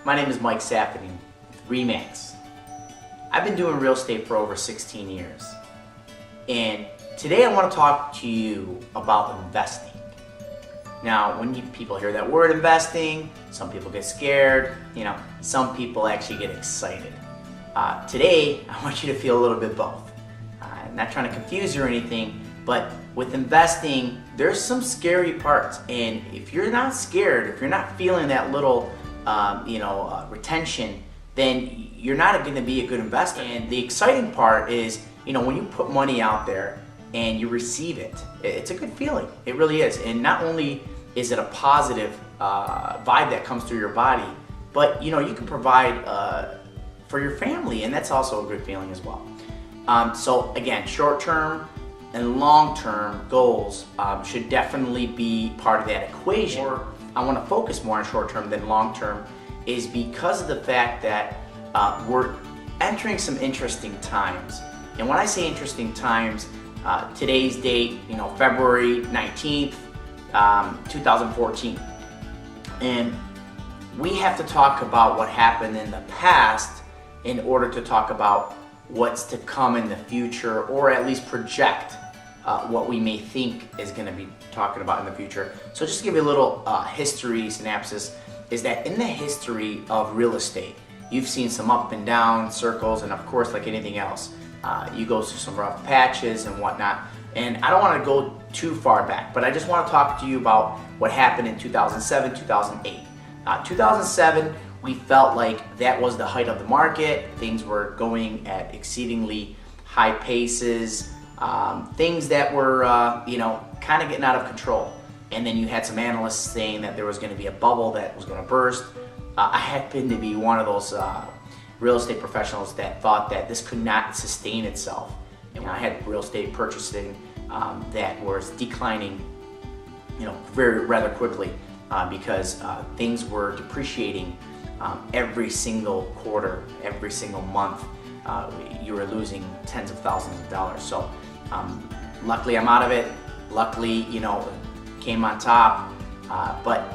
My name is Mike Safety with RE/MAX. I've been doing real estate for over 16 years. And today I want to talk to you about investing. Now, when people hear that word investing, some people get scared, some people actually get excited. Today, I want you to feel a little bit both. I'm not trying to confuse you or anything, but with investing, there's some scary parts. And if you're not scared, if you're not feeling that little retention, then you're not going to be a good investor. And the exciting part is, when you put money out there and you receive it, it's a good feeling. It really is. And not only is it a positive vibe that comes through your body, but you can provide for your family, and that's also a good feeling as well. So again, short-term and long-term goals should definitely be part of that equation. Or I want to focus more on short-term than long-term is because of the fact that we're entering some interesting times. And when I say interesting times, today's date, February 19th, 2014. And we have to talk about what happened in the past in order to talk about what's to come in the future, or at least project what we may think is going to be talking about in the future. So just to give you a little history synopsis, is that in the history of real estate, you've seen some up and down circles, and of course, like anything else, you go through some rough patches and whatnot. And I don't want to go too far back, but I just want to talk to you about what happened in 2007, 2008. 2007, we felt like that was the height of the market. Things were going at exceedingly high paces, things that were, kind of getting out of control. And then you had some analysts saying that there was going to be a bubble that was going to burst. I happened to be one of those real estate professionals that thought that this could not sustain itself. And I had real estate purchasing that was declining, rather quickly because things were depreciating every single quarter, every single month. You were losing tens of thousands of dollars. So luckily I'm out of it. Luckily, came on top. But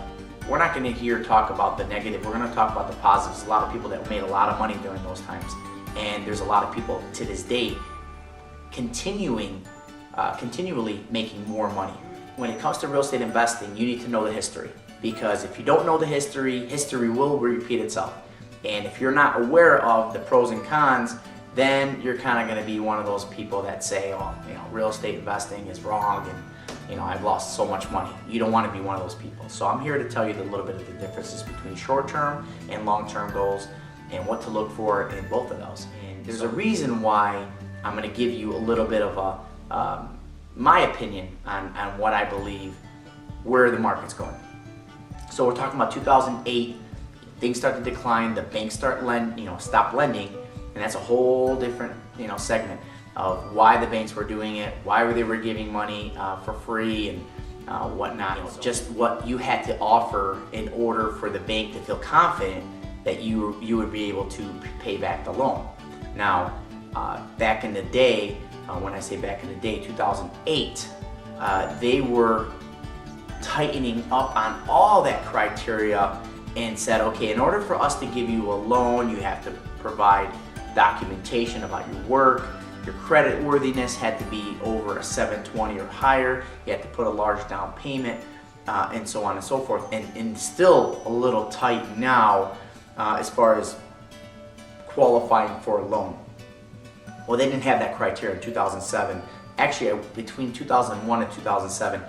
we're not going to talk about the negative. We're going to talk about the positives. A lot of people that made a lot of money during those times. And there's a lot of people to this day continually making more money. When it comes to real estate investing, you need to know the history, because if you don't know the history will repeat itself. And if you're not aware of the pros and cons, then you're kind of going to be one of those people that say, real estate investing is wrong and I've lost so much money. You don't want to be one of those people. So I'm here to tell you a little bit of the differences between short-term and long-term goals and what to look for in both of those. And there's a reason why I'm going to give you a little bit of my opinion on what I believe where the market's going. So we're talking about 2008. Things start to decline. The banks stop lending, and that's a whole different segment of why the banks were doing it, why they were giving money for free and whatnot. Just what you had to offer in order for the bank to feel confident that you would be able to pay back the loan. Now, back in the day, when I say back in the day, 2008, they were tightening up on all that criteria and said, okay, in order for us to give you a loan, you have to provide documentation about your work. Your credit worthiness had to be over a 720 or higher. You had to put a large down payment, and so on and so forth. And still a little tight now as far as qualifying for a loan. Well, they didn't have that criteria in 2007. Actually, between 2001 and 2007,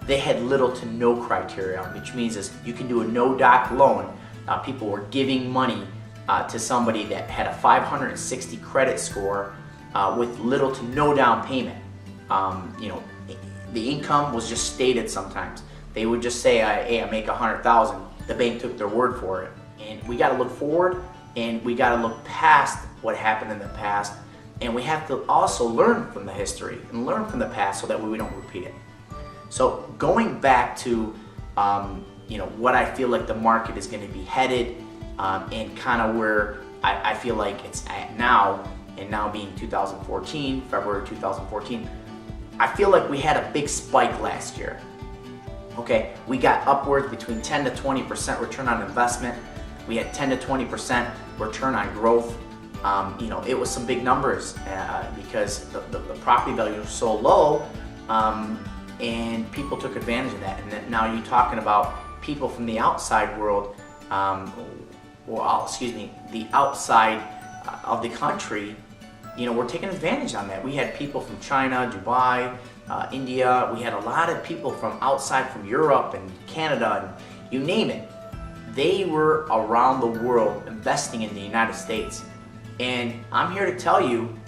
they had little to no criteria, which means is you can do a no-doc loan. People were giving money to somebody that had a 560 credit score with little to no down payment. The income was just stated sometimes. They would just say, hey, I make 100,000. The bank took their word for it. And we got to look forward, and we got to look past what happened in the past. And we have to also learn from the history and learn from the past so that we don't repeat it. So going back to what I feel like the market is going to be headed, and kind of where I feel like it's at now, and now being 2014, February 2014, I feel like we had a big spike last year. Okay, we got upwards between 10 to 20% return on investment. We had 10 to 20% return on growth. It was some big numbers because the property values were so low, and people took advantage of that. And then now you're talking about people from the outside world, the outside of the country, we're taking advantage on that. We had people from China, Dubai, India. We had a lot of people from outside, from Europe and Canada, and you name it. They were around the world investing in the United States. And I'm here to tell you,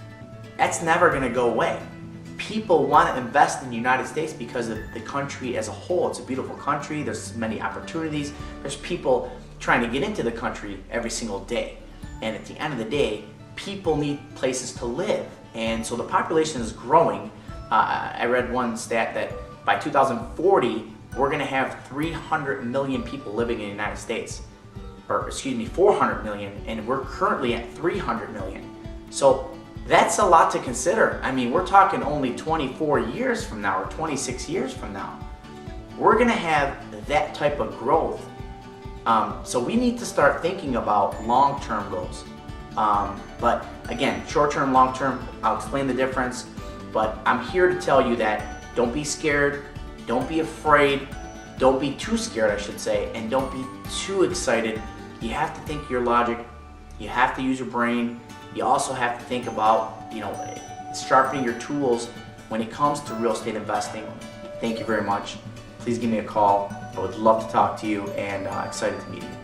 that's never going to go away. People want to invest in the United States because of the country as a whole. It's a beautiful country. There's many opportunities. There's people trying to get into the country every single day. And at the end of the day, people need places to live. And so the population is growing. I read one stat that by 2040, we're going to have 300 million people living in the United States. 400 million, and we're currently at 300 million. So that's a lot to consider. I mean, we're talking only 24 years from now or 26 years from now. We're going to have that type of growth. So we need to start thinking about long-term goals. But again, short-term, long-term, I'll explain the difference. But I'm here to tell you that don't be scared, don't be afraid, don't be too scared, I should say, and don't be too excited. You have to think your logic, you have to use your brain, you also have to think about, sharpening your tools when it comes to real estate investing. Thank you very much. Please give me a call. I would love to talk to you, and excited to meet you.